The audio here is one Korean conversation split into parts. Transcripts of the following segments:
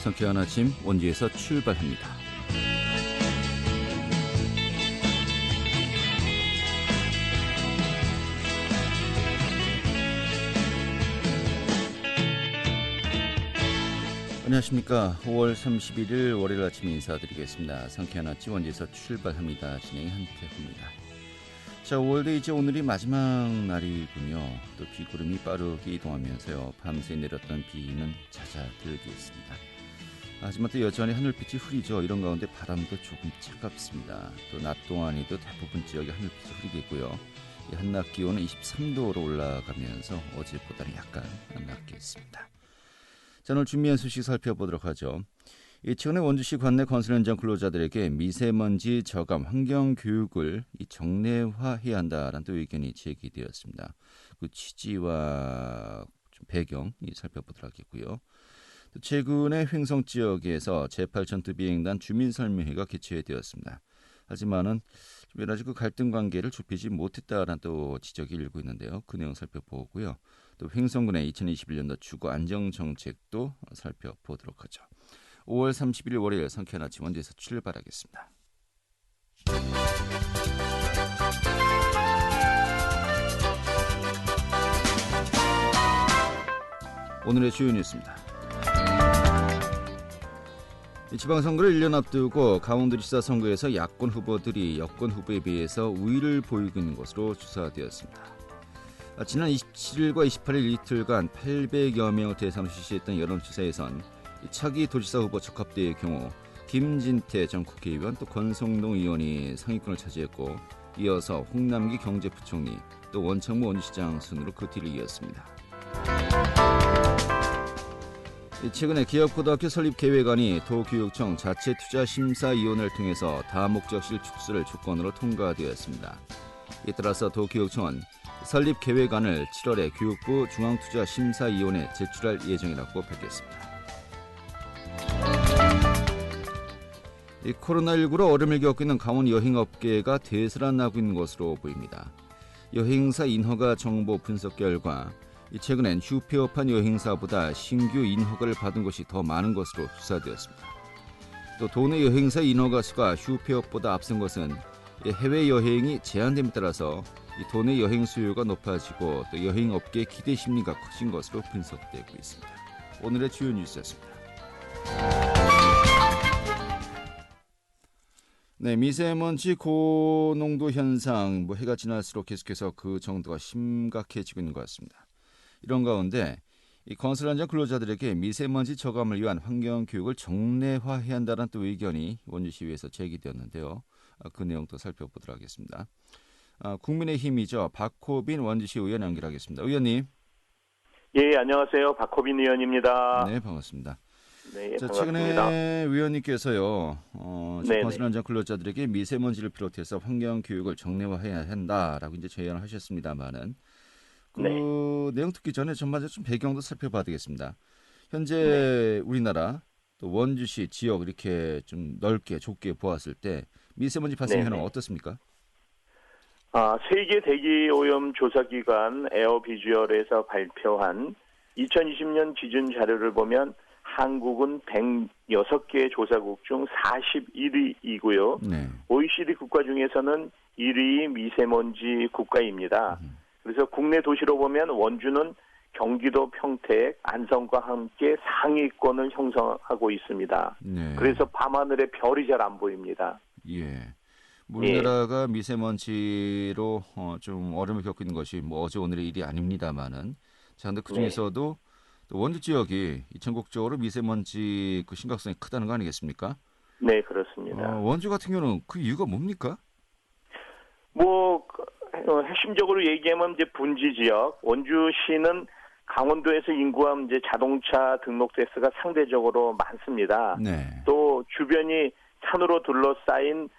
상쾌한 아침 원주에서 출발합니다. 안녕하십니까. 5월 31일 월요일 아침 인사드리겠습니다. 상쾌한 아침 원주에서 출발합니다. 진행의 한태호입니다. 자, 5월도 이제 오늘이 마지막 날이군요. 또 비구름이 빠르게 이동하면서요. 밤새 내렸던 비는 잦아들게 있습니다. 하지만 또 여전히 하늘빛이 흐리죠. 이런 가운데 바람도 조금 차갑습니다. 또 낮 동안에도 대부분 지역에 하늘빛이 흐리겠고요. 한낮 기온은 23도로 올라가면서 어제보다는 약간 낮게 있습니다. 자, 오늘 준비한 소식 살펴보도록 하죠. 최근에 원주시 관내 건설 현장 근로자들에게 미세먼지 저감 환경 교육을 정례화해야 한다라는 또 의견이 제기되었습니다. 그 취지와 좀 배경 살펴보도록 하겠고요. 또 최근에 횡성 지역에서 제8전투 비행단 주민설명회가 개최되었습니다. 하지만은 여러 가지 그 갈등 관계를 좁히지 못했다라는 또 지적이 일고 있는데요. 그 내용 살펴보고요. 또 횡성군의 2021년도 주거 안정 정책도 살펴보도록 하죠. 5월 31일 월요일 상쾌한 아침 원주에서 출발하겠습니다. 오늘의 주요 뉴스입니다. 지방선거를 1년 앞두고 강원도지사 선거에서 야권 후보들이 여권 후보에 비해서 우위를 보이고 있는 것으로 조사되었습니다. 지난 27일과 28일 이틀간 800여 명을 대상으로 실시했던 여론조사에선 차기 도지사 후보 적합대의 경우 김진태 전 국회의원 또 권성동 의원이 상위권을 차지했고 이어서 홍남기 경제부총리 또 원창모 원주시장 순으로 그 뒤를 이었습니다. 최근에 기업고등학교 설립 계획안이 도교육청 자체투자심사위원회를 통해서 다목적실 축소를 조건으로 통과되었습니다. 이에 따라서 도교육청은 설립 계획안을 7월에 교육부 중앙투자심사위원회에 제출할 예정이라고 밝혔습니다. 코로나19로 어려움을 겪고 있는 강원 여행업계가 되살아나고 있는 것으로 보입니다. 여행사 인허가 정보 분석 결과 최근엔 휴폐업한 여행사보다 신규 인허가를 받은 것이 더 많은 것으로 조사되었습니다. 또 도내 여행사 인허가 수가 휴폐업보다 앞선 것은 해외여행이 제한됨에 따라서 도내 여행 수요가 높아지고 또 여행업계의 기대 심리가 커진 것으로 분석되고 있습니다. 오늘의 주요 뉴스였습니다. 네, 미세먼지 고농도 현상, 해가 지날수록 계속해서 그 정도가 심각해지고 있는 것 같습니다. 이런 가운데 이 건설 현장 근로자들에게 미세먼지 저감을 위한 환경 교육을 정례화해야 한다는 또 의견이 원주시의회에서 제기되었는데요. 그 내용도 살펴보도록 하겠습니다. 국민의힘이죠. 박호빈 원주시 의원 연결하겠습니다. 의원님. 예, 안녕하세요. 박호빈 의원입니다. 네, 반갑습니다. 네, 자, 반갑습니다. 최근에 의원님께서요. 건설 현장 근로자들에게 미세먼지를 비롯해서 환경 교육을 정례화해야 한다라고 이제 제안을 하셨습니다만은 그 내용 듣기 전에 전반적으로 좀 배경도 살펴봐야 되겠습니다. 현재 우리나라 또 원주시 지역 이렇게 좀 넓게 좁게 보았을 때 미세먼지 발생 현황 어떻습니까? 세계 대기 오염 조사 기관 에어비주얼에서 발표한 2020년 기준 자료를 보면 한국은 106개 조사국 중 41위이고요. 네. OECD 국가 중에서는 1위 미세먼지 국가입니다. 그래서 국내 도시로 보면 원주는 경기도 평택, 안성과 함께 상위권을 형성하고 있습니다. 네. 그래서 밤하늘에 별이 잘 안 보입니다. 예. 우리나라가 미세먼지로 좀 어려움을 겪고 있는 것이 어제 오늘의 일이 아닙니다만은 자, 근데 그 중에서도 또 원주 지역이 전국적으로 미세먼지 그 심각성이 크다는 거 아니겠습니까? 네, 그렇습니다. 원주 같은 경우는 그 이유가 뭡니까? 핵심적으로 얘기하면 이제 분지 지역, 원주시는 강원도에서 인구와 이제 자동차 등록 대수가 상대적으로 많습니다. 네. 또 주변이 산으로 둘러싸인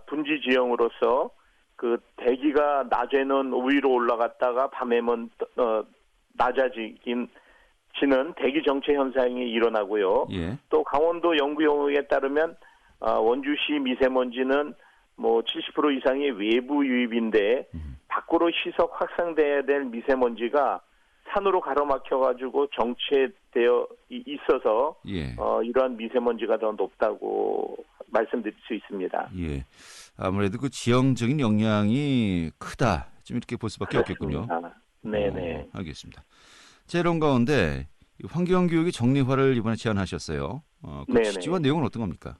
분지 지형으로서 그 대기가 낮에는 위로 올라갔다가 밤에는 낮아지는 대기 정체 현상이 일어나고요. 예. 또 강원도 연구용역에 따르면 원주시 미세먼지는 70% 이상이 외부 유입인데 밖으로 시속 확산돼야 될 미세먼지가 산으로 가로막혀가지고 정체돼 되어 있어서 예. 이러한 미세먼지가 더 높다고 말씀드릴 수 있습니다. 예. 아무래도 그 지형적인 영향이 크다. 좀 이렇게 볼 수밖에 없겠군요. 네네. 알겠습니다. 자, 이런 가운데 환경교육의 정리화를 이번에 제안하셨어요. 그 네네. 취지와 내용은 어떤 겁니까?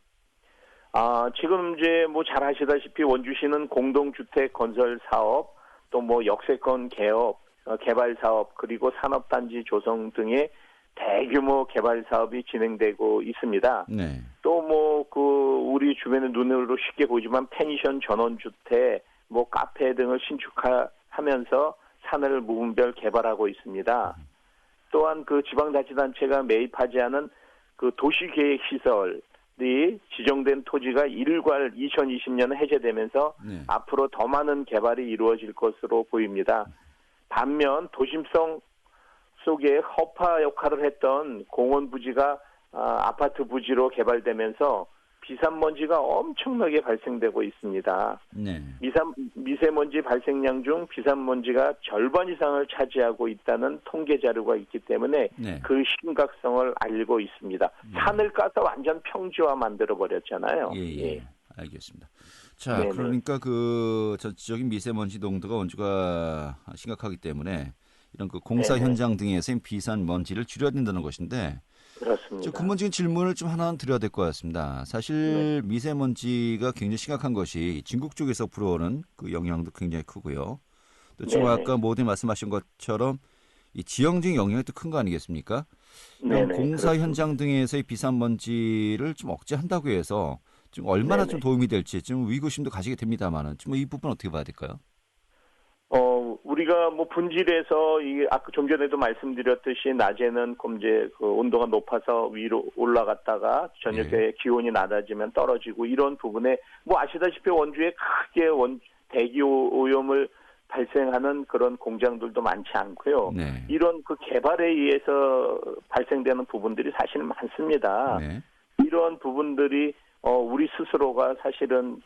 지금 이제 뭐 잘 아시다시피 원주시는 공동주택 건설 사업, 또 뭐 역세권 개업, 개발 사업, 그리고 산업단지 조성 등의 대규모 개발 사업이 진행되고 있습니다. 네. 또 뭐 그 우리 주변의 눈으로 쉽게 보지만 펜션 전원주택, 뭐 카페 등을 신축하면서 산을 무분별 개발하고 있습니다. 또한 그 지방자치단체가 매입하지 않은 그 도시계획시설이 지정된 토지가 일괄 2020년에 해제되면서 네. 앞으로 더 많은 개발이 이루어질 것으로 보입니다. 반면 도심성 속에 허파 역할을 했던 공원 부지가 아파트 부지로 개발되면서 비산먼지가 엄청나게 발생되고 있습니다. 네. 미세먼지 발생량 중 비산먼지가 절반 이상을 차지하고 있다는 통계 자료가 있기 때문에 네. 그 심각성을 알고 있습니다. 산을 까서 완전 평지화 만들어 버렸잖아요. 예. 알겠습니다. 자, 네네. 그러니까 그 전체적인 미세먼지 농도가 원주가 심각하기 때문에 이런 그 공사 네네. 현장 등에서의 비산먼지를 줄여야 된다는 것인데, 그렇습니다. 근본적인 질문을 좀 하나 드려야 될 것 같습니다. 사실 미세먼지가 굉장히 심각한 것이 중국 쪽에서 불어오는 그 영향도 굉장히 크고요. 또 지금 네네. 아까 모두 말씀하신 것처럼 이 지형적인 영향이 또 큰 거 아니겠습니까? 이런 네네, 공사 그렇습니다. 현장 등에서의 비산먼지를 좀 억제한다고 해서 좀 얼마나 네네. 좀 도움이 될지 좀 의구심도 가지게 됩니다만은 좀 이 부분 어떻게 봐야 될까요? 우리가 뭐 분질에서 이게 아까 좀 전에도 말씀드렸듯이 낮에는 이제 그 온도가 높아서 위로 올라갔다가 저녁에 기온이 낮아지면 떨어지고 이런 부분에 뭐 아시다시피 원주에 크게 대기 오염을 발생하는 그런 공장들도 많지 않고요. 네. 이런 그 개발에 의해서 발생되는 부분들이 사실 많습니다. 네. 이런 부분들이 우리 스스로가 사실은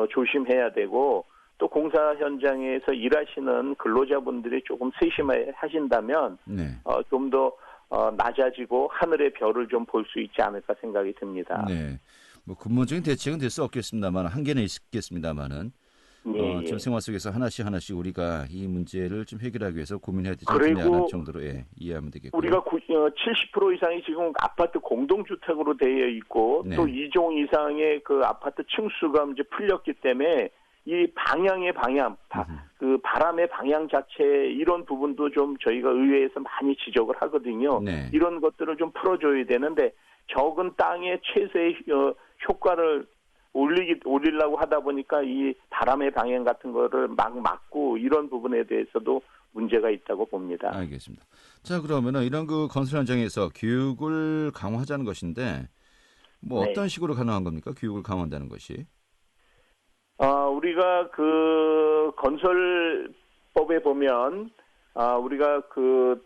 조심해야 되고 또 공사 현장에서 일하시는 근로자분들이 조금 세심하신다면 네. 좀 더 낮아지고 하늘의 별을 좀 볼 수 있지 않을까 생각이 듭니다. 네. 뭐 근본적인 대책은 될 수 없겠습니다만 한계는 있겠습니다만은 예. 지금 생활 속에서 하나씩 우리가 이 문제를 좀 해결하기 위해서 고민해야 되지 그리고 않느냐는 정도로 이해하면 되겠고요. 우리가 70% 이상이 지금 아파트 공동주택으로 되어 있고 네. 또 2종 이상의 그 아파트 층수가 이제 풀렸기 때문에 이 방향의 방향, 그 바람의 방향 자체 이런 부분도 좀 저희가 의회에서 많이 지적을 하거든요. 네. 이런 것들을 좀 풀어줘야 되는데 적은 땅에 최소의 효과를 올리려고 하다 보니까 이 바람의 방향 같은 거를 막 막고 이런 부분에 대해서도 문제가 있다고 봅니다. 알겠습니다. 자, 그러면은 이런 그 건설 현장에서 교육을 강화하자는 것인데 뭐 네. 어떤 식으로 가능한 겁니까? 교육을 강화한다는 것이? 우리가 그 건설법에 보면 우리가 그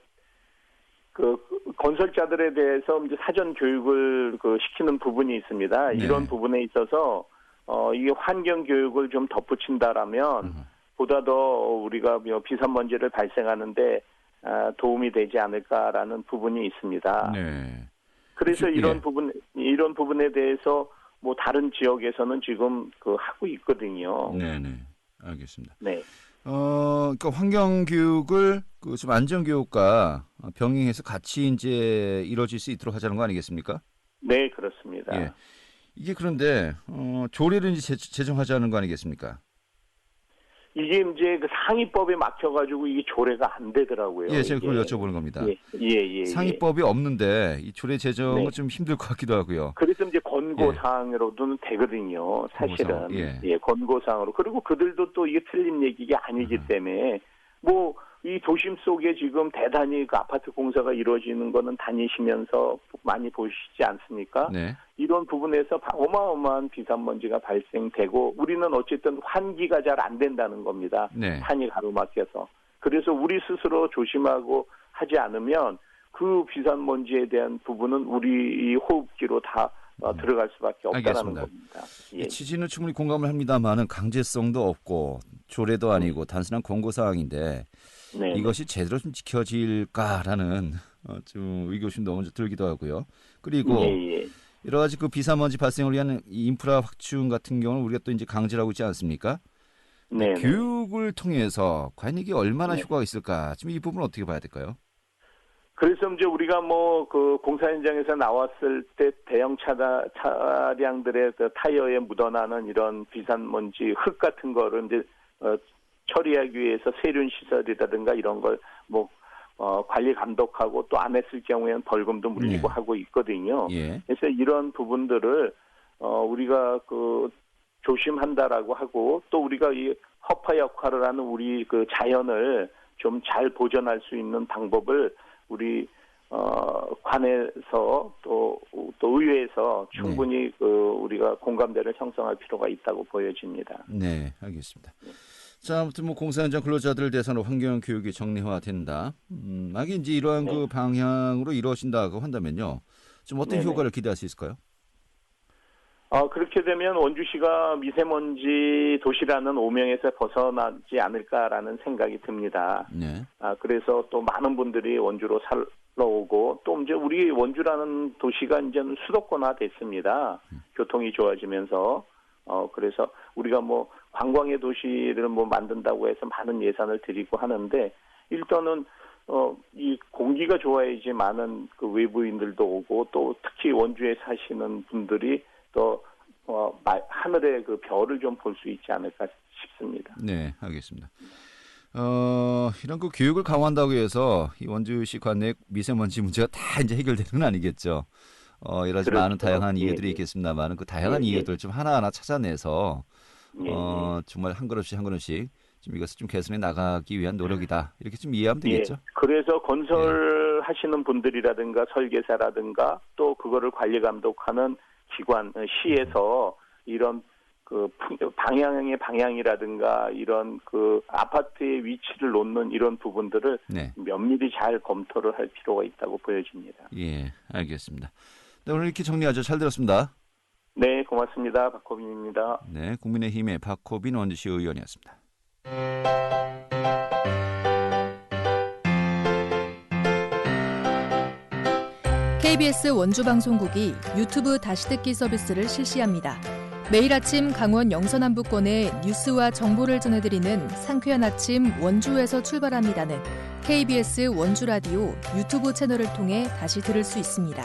건설자들에 대해서 이제 사전 교육을 시키는 부분이 있습니다. 네. 이런 부분에 있어서 이게 환경 교육을 좀 덧붙인다라면 보다 더 우리가 비산먼지를 발생하는데 도움이 되지 않을까라는 부분이 있습니다. 네. 그래서 이런 예. 이런 부분에 대해서 뭐 다른 지역에서는 지금 하고 있거든요. 네. 알겠습니다. 네. 그러니까 환경 교육을 좀 안전 교육과 병행해서 같이 이제 이루어질 수 있도록 하자는 거 아니겠습니까? 네, 그렇습니다. 예. 이게 그런데 조례를 이제 제정하자는 거 아니겠습니까? 이게 이제 그 상위법에 막혀가지고 이게 조례가 안 되더라고요. 예, 제가 그걸 여쭤보는 겁니다. 예. 상위법이 없는데 이 조례 제정은 네. 좀 힘들 것 같기도 하고요. 그래서 이제 권고 사항으로는 되거든요. 사실은. 권고사항, 권고 사항으로. 그리고 그들도 또 이게 틀린 얘기가 아니기 때문에 뭐 이 도심 속에 지금 대단히 그 아파트 공사가 이루어지는 거는 다니시면서 많이 보시지 않습니까? 네. 이런 부분에서 어마어마한 비산먼지가 발생되고 우리는 어쨌든 환기가 잘 안 된다는 겁니다. 네. 산이 가로막혀서. 그래서 우리 스스로 조심하고 하지 않으면 그 비산먼지에 대한 부분은 우리 호흡기로 다 들어갈 수밖에 없다는 알겠습니다. 겁니다. 이 취지는 충분히 공감을 합니다만은 강제성도 없고 조례도 아니고 단순한 권고 사항인데 네. 이것이 제대로 좀 지켜질까라는 좀 의구심도 먼저 들기도 하고요. 그리고 예, 예. 여러 가지 그 비사먼지 발생을 위한 이 인프라 확충 같은 경우는 우리가 또 이제 강제를 하고 있지 않습니까? 근데 네, 네. 교육을 통해서 과연 이게 얼마나 네. 효과가 있을까? 지금 이 부분 어떻게 봐야 될까요? 그래서 이제 우리가 뭐 그 공사 현장에서 나왔을 때 대형 차량들의 그 타이어에 묻어나는 이런 비산먼지 흙 같은 거를 이제 처리하기 위해서 세륜 시설이라든가 이런 걸 뭐 관리 감독하고 또 안 했을 경우에는 벌금도 물리고 네. 하고 있거든요. 예. 그래서 이런 부분들을 우리가 그 조심한다라고 하고 또 우리가 이 허파 역할을 하는 우리 그 자연을 좀 잘 보존할 수 있는 방법을 우리 관에서 또 의회에서 충분히 그 우리가 공감대를 형성할 필요가 있다고 보여집니다. 네, 알겠습니다. 자, 아무튼 뭐 공사 현장 근로자들을 대상으로 환경 교육이 정례화된다. 하긴 이제 이러한 네. 그 방향으로 이루어진다고 한다면요. 좀 어떤 네네. 효과를 기대할 수 있을까요? 그렇게 되면 원주시가 미세먼지 도시라는 오명에서 벗어나지 않을까라는 생각이 듭니다. 네. 그래서 또 많은 분들이 원주로 살러 오고 또 이제 우리 원주라는 도시가 이제는 수도권화 됐습니다. 교통이 좋아지면서 그래서 우리가 뭐 관광의 도시를 뭐 만든다고 해서 많은 예산을 들이고 하는데 일단은 이 공기가 좋아야지 많은 그 외부인들도 오고 또 특히 원주에 사시는 분들이 또 하늘의 그 별을 좀 볼 수 있지 않을까 싶습니다. 네, 알겠습니다. 이런 그 교육을 강화한다고 해서 이 원주시 관내 미세먼지 문제가 다 이제 해결되는 건 아니겠죠. 여러 가지 그렇죠. 많은 다양한 예, 이유들이 예. 있겠습니다만 그 다양한 예, 예. 이유들 좀 하나하나 찾아내서 예, 예. 정말 한 걸음씩 한 걸음씩 좀 이것을 좀 개선해 나가기 위한 노력이다. 이렇게 좀 이해하면 되겠죠. 예. 그래서 건설하시는 분들이라든가 설계사라든가 또 그거를 관리 감독하는 기관 시에서 이런 그 방향이라든가 이런 그 아파트의 위치를 놓는 이런 부분들을 네. 면밀히 잘 검토를 할 필요가 있다고 보여집니다. 예, 알겠습니다. 네, 오늘 이렇게 정리하죠. 잘 들었습니다. 네, 고맙습니다. 박호빈입니다. 네, 국민의힘의 박호빈 원주시 의원이었습니다. KBS 원주방송국이 유튜브 다시 듣기 서비스를 실시합니다. 매일 아침 강원 영서남부권의 뉴스와 정보를 전해드리는 상쾌한 아침 원주에서 출발합니다는 KBS 원주라디오 유튜브 채널을 통해 다시 들을 수 있습니다.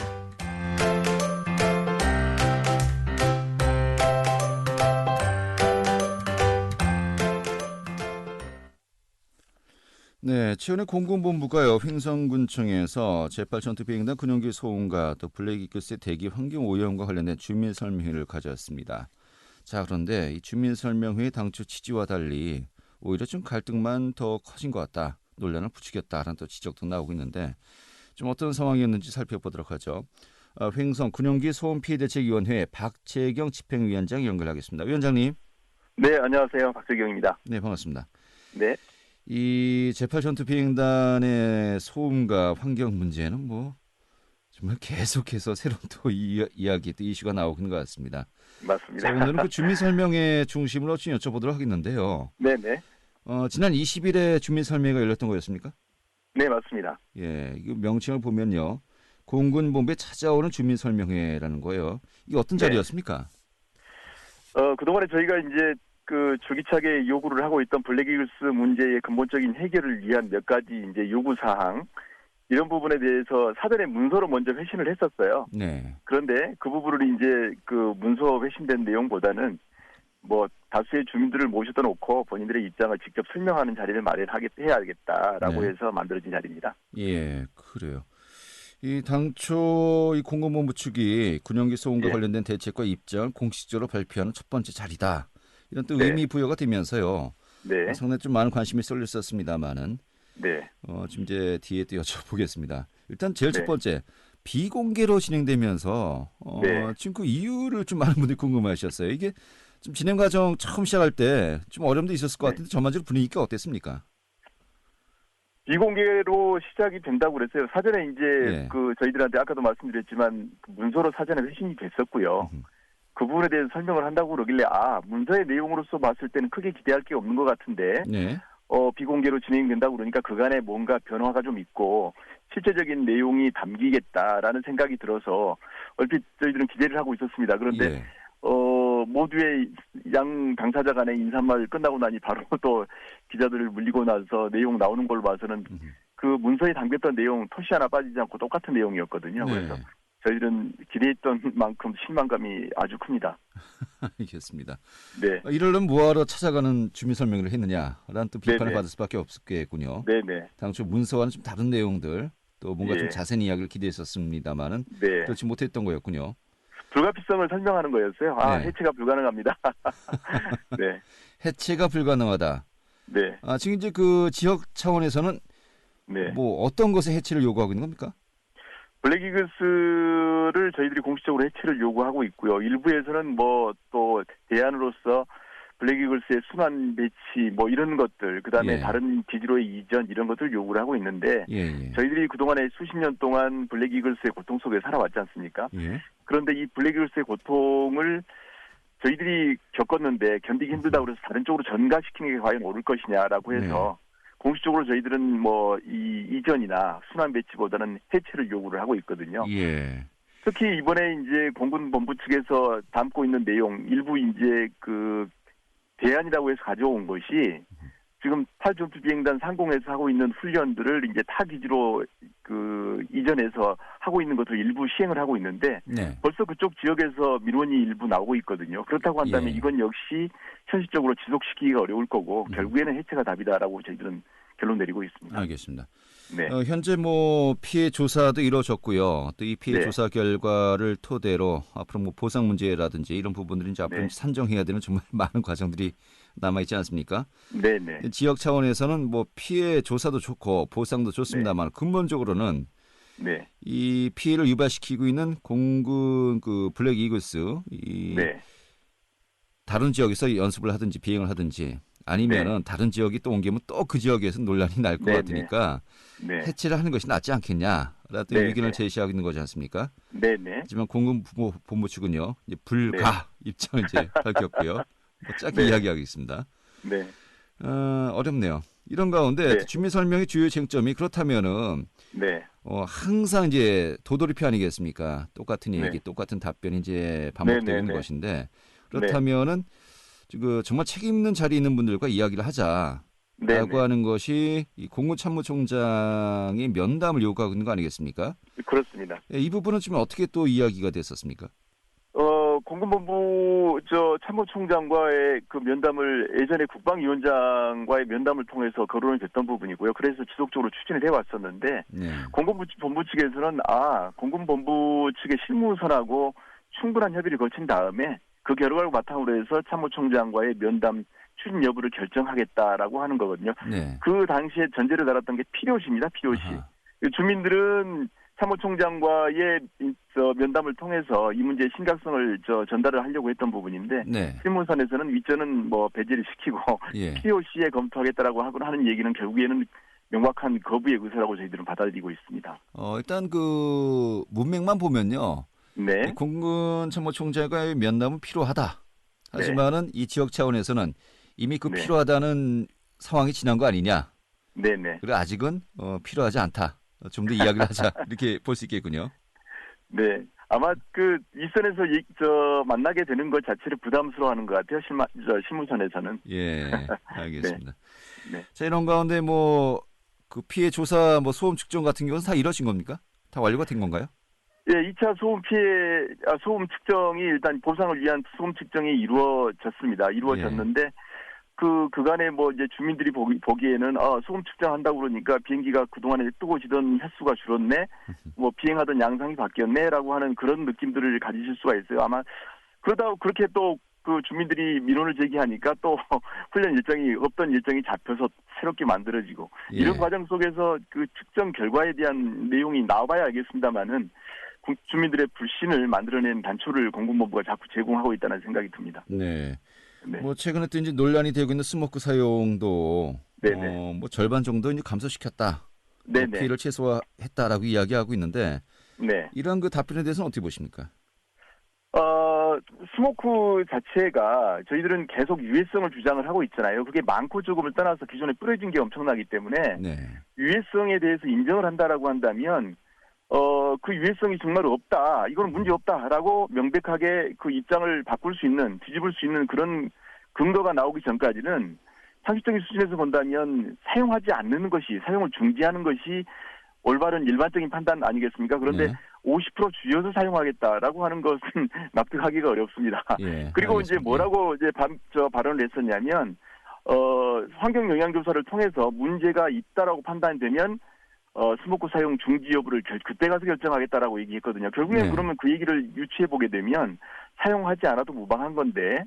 네, 치원의 공군본부가요 횡성군청에서 제8전투 비행단 군용기 소음과 또 블랙이글스의 대기 환경 오염과 관련된 주민 설명회를 가졌습니다. 자, 그런데 이 주민 설명회의 당초 취지와 달리 오히려 좀 갈등만 더 커진 것 같다, 논란을 부추겼다라는 또 지적도 나오고 있는데 좀 어떤 상황이었는지 살펴보도록 하죠. 횡성 군용기 소음 피해 대책위원회 박재경 집행위원장 연결하겠습니다. 위원장님. 네, 안녕하세요. 박재경입니다. 네, 반갑습니다. 네. 이 제8전투 비행단의 소음과 환경 문제는 뭐 정말 계속해서 새로운 또 이야기, 또 이슈가 나오고 있는 것 같습니다. 맞습니다. 자, 오늘은 그 주민 설명회 중심으로 좀 여쭤보도록 하겠는데요. 네네. 지난 20일에 주민 설명회가 열렸던 거였습니까? 네, 맞습니다. 예, 이 명칭을 보면요, 공군본부에 찾아오는 주민 설명회라는 거예요. 이게 어떤 네. 자리였습니까? 그동안에 저희가 이제 그 주기차게 요구를 하고 있던 블랙이글스 문제의 근본적인 해결을 위한 몇 가지 이제 요구 사항, 이런 부분에 대해서 사전에 문서로 먼저 회신을 했었어요. 네. 그런데 그 부분을 이제 그 문서 회신된 내용보다는 뭐 다수의 주민들을 모셔다 놓고 본인들의 입장을 직접 설명하는 자리를 마련해야겠다라고 네. 해서 만들어진 자리입니다. 예, 그래요. 이 당초 이 공군본부 측이 군용기 소음과 예. 관련된 대책과 입장을 공식적으로 발표하는 첫 번째 자리다, 이런 또 네. 의미 부여가 되면서요. 네. 상당히 좀 많은 관심이 쏠렸었습니다만은 네. 좀 이제 뒤에 또 여쭤보겠습니다. 일단 제일 첫 네. 번째, 비공개로 진행되면서 네. 지금 그 이유를 좀 많은 분들이 궁금해하셨어요. 이게 좀 진행 과정 처음 시작할 때 좀 어려움도 있었을 것 네. 같은데 전반적으로 분위기가 어땠습니까? 비공개로 시작이 된다고 그랬어요. 사전에 이제 예. 그 저희들한테 아까도 말씀드렸지만 그 문서로 사전에 회신이 됐었고요. 그 부분에 대해서 설명을 한다고 그러길래 문서의 내용으로서 봤을 때는 크게 기대할 게 없는 것 같은데 네. 비공개로 진행된다고 그러니까 그간에 뭔가 변화가 좀 있고 실제적인 내용이 담기겠다라는 생각이 들어서 얼핏 저희들은 기대를 하고 있었습니다. 그런데 예. 모두의 양 당사자 간의 인사말 끝나고 나니 바로 또 기자들을 물리고 나서 내용 나오는 걸로 봐서는 그 문서에 담겼던 내용 토시 하나 빠지지 않고 똑같은 내용이었거든요. 네. 그래서 저희들은 기대했던 만큼 실망감이 아주 큽니다. 알겠습니다. 네. 이러려면 뭐하러 찾아가는 주민 설명을 했느냐라는 또 비판을 네네. 받을 수밖에 없겠군요. 네네. 당초 문서와는 좀 다른 내용들 또 뭔가 좀 예. 자세한 이야기를 기대했었습니다만은 네. 그렇지 못했던 거였군요. 불가피성을 설명하는 거였어요. 네. 해체가 불가능합니다. 네. 해체가 불가능하다. 네. 지금 이제 그 지역 차원에서는 네. 뭐 어떤 것의 해체를 요구하고 있는 겁니까? 블랙이글스를 저희들이 공식적으로 해체를 요구하고 있고요. 일부에서는 뭐 또 대안으로서 블랙이글스의 순환 배치 뭐 이런 것들, 그다음에 예. 다른 기지로의 이전 이런 것들 요구를 하고 있는데 예. 저희들이 그동안에 수십 년 동안 블랙이글스의 고통 속에 살아왔지 않습니까? 예. 그런데 이 블랙이글스의 고통을 저희들이 겪었는데 견디기 힘들다고 그래서 다른 쪽으로 전가시키는 게 과연 옳을 것이냐라고 해서 공식적으로 저희들은 뭐 이 이전이나 순환 배치보다는 해체를 요구를 하고 있거든요. 예. 특히 이번에 이제 공군 본부 측에서 담고 있는 내용 일부 이제 그 대안이라고 해서 가져온 것이 지금 8전투 비행단 상공에서 하고 있는 훈련들을 이제 타 기지로 그 이전해서 하고 있는 것을 일부 시행을 하고 있는데 네. 벌써 그쪽 지역에서 민원이 일부 나오고 있거든요. 그렇다고 한다면 예. 이건 역시 현실적으로 지속시키기가 어려울 거고 결국에는 해체가 답이다라고 저희들은 결론 내리고 있습니다. 알겠습니다. 네. 현재 뭐 피해 조사도 이루어졌고요. 또 이 피해 네. 조사 결과를 토대로 앞으로 뭐 보상 문제라든지 이런 부분들이 이제 앞으로 네. 산정해야 되는 정말 많은 과정들이 남아 있지 않습니까? 네네. 지역 차원에서는 뭐 피해 조사도 좋고 보상도 좋습니다만 근본적으로는 네. 이 피해를 유발시키고 있는 공군 그 블랙 이글스 이 네. 다른 지역에서 연습을 하든지 비행을 하든지 아니면은 다른 지역이 또 옮기면 또 그 지역에서 논란이 날 것 네, 같으니까 네. 해체를 하는 것이 낫지 않겠냐라는 네, 의견을 네. 제시하고 있는 거지 않습니까? 네네. 하지만 공군 본부 측은요 이제 불가 입장을 이제 밝혔고요. 뭐 짧게 네. 이야기하겠습니다. 네. 어렵네요. 이런 가운데 네. 주민 설명의 주요 쟁점이 그렇다면은 네. 항상 이제 도돌이표 아니겠습니까? 똑같은 얘기, 네. 똑같은 답변이 이제 반복되고 네, 네, 있는 네. 것인데 그렇다면은 그 정말 책임 있는 자리에 있는 분들과 이야기를 하자라고 네. 하는 것이 이 공군참모총장이 면담을 요구하고 있는 거 아니겠습니까? 그렇습니다. 이 부분은 지금 어떻게 또 이야기가 됐었습니까? 공군본부 참모총장과의 그 면담을 예전에 국방위원장과의 면담을 통해서 거론이 됐던 부분이고요. 그래서 지속적으로 추진을 해왔었는데 네. 공군본부 측에서는 공군본부 측의 실무선하고 충분한 협의를 거친 다음에 그 결과를 바탕으로 해서 참모총장과의 면담 추진 여부를 결정하겠다라고 하는 거거든요. 네. 그 당시에 전제를 달았던 게 필요시입니다. 필요시. 아하. 주민들은 참모총장과의 면담을 통해서 이 문제의 심각성을 전달을 하려고 했던 부분인데 네. 실무선에서는 윗전은 뭐 배제를 시키고 예. 필요시에 검토하겠다라고 하는 얘기는 결국에는 명확한 거부의 의사라고 저희들은 받아들이고 있습니다. 일단 그 문맥만 보면요. 네. 공군 참모총장과의 면담은 필요하다. 하지만은 이 지역 차원에서는 이미 그 네. 필요하다는 상황이 지난 거 아니냐. 네네. 그리고 아직은 필요하지 않다. 좀 더 이야기를 하자. 이렇게 볼 수 있겠군요. 네. 아마 그 일선에서 만나게 되는 것 자체를 부담스러워하는 것 같아요. 실무선에서는. 예, 알겠습니다. 네. 자, 이런 가운데 뭐 그 피해 조사, 뭐 소음 측정 같은 경우는 다 이루어진 겁니까? 다 완료가 된 건가요? 예, 2차 소음 측정이 일단 보상을 위한 소음 측정이 이루어졌습니다. 이루어졌는데 그간에 뭐 이제 주민들이 보기에는 소음 측정한다고 그러니까 비행기가 그동안에 뜨고 지던 횟수가 줄었네, 뭐 비행하던 양상이 바뀌었네라고 하는 그런 느낌들을 가지실 수가 있어요. 아마 그러다 그렇게 또 그 주민들이 민원을 제기하니까 또 훈련 일정이 없던 일정이 잡혀서 새롭게 만들어지고 예. 이런 과정 속에서 그 측정 결과에 대한 내용이 나와봐야 알겠습니다만은 주민들의 불신을 만들어낸 단초를 공군본부가 자꾸 제공하고 있다는 생각이 듭니다. 네. 네. 뭐 최근에 또 이제 논란이 되고 있는 스모크 사용도 네네. 뭐 절반 정도 이제 감소시켰다. 네네. 피해를 최소화했다라고 이야기하고 있는데 네. 이런 그 답변에 대해서는 어떻게 보십니까? 스모크 자체가 저희들은 계속 유해성을 주장을 하고 있잖아요. 그게 많고 적음을 떠나서 기존에 뿌려진 게 엄청나기 때문에 네. 유해성에 대해서 인정을 한다라고 한다면 그 유해성이 정말 없다. 이건 문제 없다라고 명백하게 그 입장을 바꿀 수 있는, 뒤집을 수 있는 그런 근거가 나오기 전까지는 상식적인 수준에서 본다면 사용하지 않는 것이, 사용을 중지하는 것이 올바른 일반적인 판단 아니겠습니까? 그런데 네. 50% 줄여서 사용하겠다라고 하는 것은 납득하기가 어렵습니다. 예, 그리고 알겠습니다. 이제 뭐라고 이제 발언을 했었냐면 환경 영향 조사를 통해서 문제가 있다라고 판단되면 스모크 사용 중지 여부를 그때 가서 결정하겠다라고 얘기했거든요. 결국엔 네. 그러면 그 얘기를 유추해 보게 되면 사용하지 않아도 무방한 건데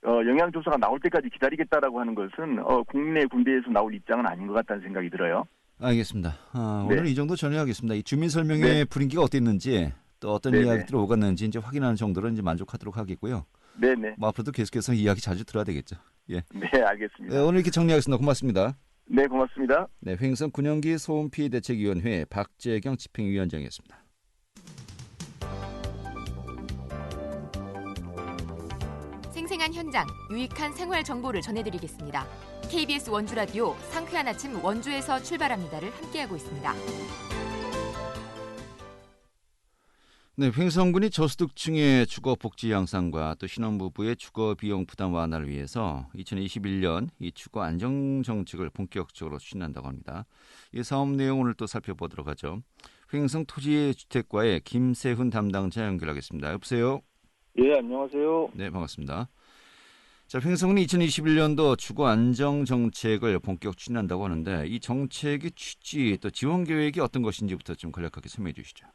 영향 조사가 나올 때까지 기다리겠다라고 하는 것은 국내 군대에서 나올 입장은 아닌 것 같다는 생각이 들어요. 알겠습니다. 네. 오늘 이 정도 전해하겠습니다. 이 주민 설명회 네. 분위기가 어땠는지 또 어떤 네네. 이야기들이 오갔는지 이제 확인하는 정도로 이제 만족하도록 하겠고요. 네네. 뭐 앞으로도 계속해서 이야기 자주 들어야 되겠죠. 예. 네, 알겠습니다. 네, 오늘 이렇게 정리하겠습니다. 고맙습니다. 네, 고맙습니다. 네, 횡성 군영기 소음피해 대책위원회 박재경 집행위원장이었습니다. 생생한 현장, 유익한 생활 정보를 전해드리겠습니다. KBS 원주 라디오 상쾌한 아침 원주에서 출발합니다를 함께하고 있습니다. 네, 횡성군이 저소득층의 주거 복지 향상과 또 신혼부부의 주거 비용 부담 완화를 위해서 2021년 이 주거 안정 정책을 본격적으로 추진한다고 합니다. 이 사업 내용을 또 살펴보도록 하죠. 횡성 토지주택과의 김세훈 담당자 연결하겠습니다. 여보세요? 예, 안녕하세요. 네, 반갑습니다. 자, 횡성군이 2021년도 주거 안정 정책을 본격 추진한다고 하는데 이 정책의 취지 또 지원 계획이 어떤 것인지부터 좀 간략하게 설명해 주시죠.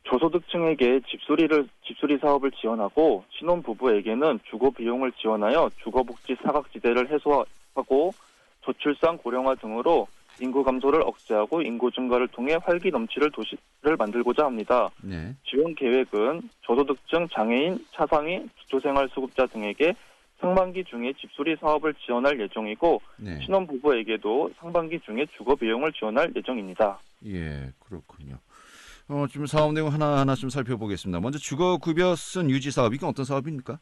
저소득층에게 집수리 사업을 지원하고 신혼부부에게는 주거 비용을 지원하여 주거복지 사각지대를 해소하고 저출산 고령화 등으로 인구 감소를 억제하고 인구 증가를 통해 활기 넘치는 도시를 만들고자 합니다. 네. 지원 계획은 저소득층, 장애인, 차상위, 기초생활수급자 등에게 상반기 중에 집수리 사업을 지원할 예정이고 네. 신혼부부에게도 상반기 중에 주거 비용을 지원할 예정입니다. 예, 그렇군요. 좀 사업 내용 하나하나 좀 살펴보겠습니다. 먼저 주거급여 수선 유지 사업, 이건 어떤 사업입니까?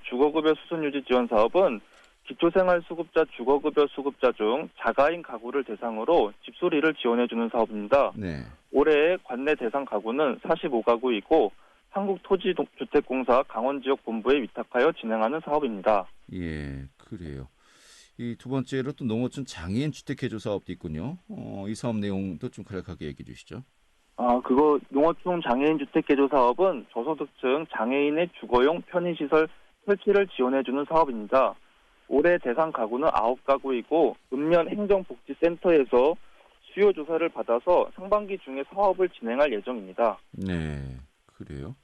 주거급여 수선 유지 지원 사업은 기초생활수급자, 주거급여 수급자 중 자가인 가구를 대상으로 집수리를 지원해주는 사업입니다. 네. 올해 관내 대상 가구는 45가구이고 한국토지주택공사 강원지역본부에 위탁하여 진행하는 사업입니다. 예, 그래요. 이 두 번째로 또 농어촌 장애인 주택해줘 사업도 있군요. 이 사업 내용도 좀 간략하게 얘기해 주시죠. 농어촌 장애인 주택개조 사업은 저소득층 장애인의 주거용 편의시설 설치를 지원해주는 사업입니다. 올해 대상 가구는 9가구이고 읍면 행정복지센터에서 수요 조사를 받아서 상반기 중에 사업을 진행할 예정입니다. 네, 그래요.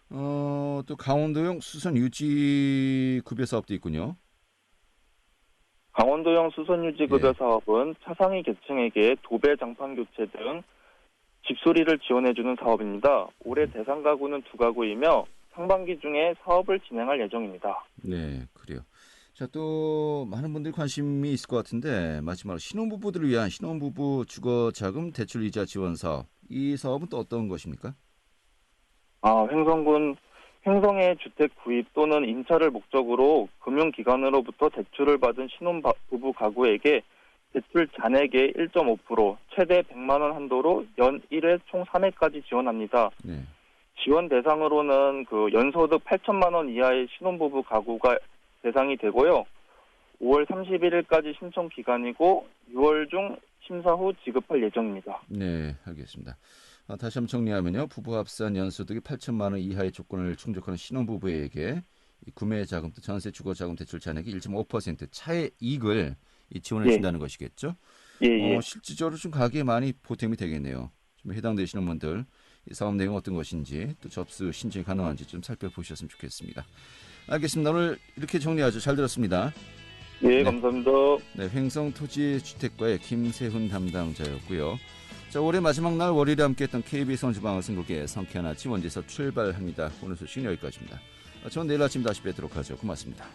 또 강원도형 수선 유지 급여 사업도 있군요. 강원도형 수선유지급여 예. 사업은 차상위 계층에게 도배 장판 교체 등 집수리를 지원해주는 사업입니다. 올해 대상 가구는 2가구이며 상반기 중에 사업을 진행할 예정입니다. 네, 그래요. 자, 또 많은 분들이 관심이 있을 것 같은데 마지막으로 신혼부부들을 위한 신혼부부 주거자금 대출이자 지원 사업, 이 사업은 또 어떤 것입니까? 횡성의 주택 구입 또는 임차를 목적으로 금융기관으로부터 대출을 받은 신혼부부 가구에게 대출 잔액의 1.5%, 최대 100만 원 한도로 연 1회 총 3회까지 지원합니다. 네. 지원 대상으로는 연소득 8천만 원 이하의 신혼부부 가구가 대상이 되고요. 5월 31일까지 신청 기간이고 6월 중 심사 후 지급할 예정입니다. 네, 알겠습니다. 다시 한번 정리하면요. 부부 합산 연소득이 8천만 원 이하의 조건을 충족하는 신혼부부에게 이 구매 자금 또 전세 주거 자금 대출 잔액이 1.5% 차의 이익을 지원해 준다는 것이겠죠. 예. 실질적으로 좀 가게에 많이 보탬이 되겠네요. 좀 해당되시는 분들 이 사업 내용 어떤 것인지 또 접수 신청이 가능한지 좀 살펴보셨으면 좋겠습니다. 알겠습니다. 오늘 이렇게 정리하죠. 잘 들었습니다. 예, 네. 감사합니다. 네, 횡성토지주택과의 김세훈 담당자였고요. 자, 올해 마지막 날 월요일에 함께했던 KBS 원주방송국의 성쾌한 아침 원주에서 출발합니다. 오늘 소식은 여기까지입니다. 전 내일 아침 다시 뵙도록 하죠. 고맙습니다.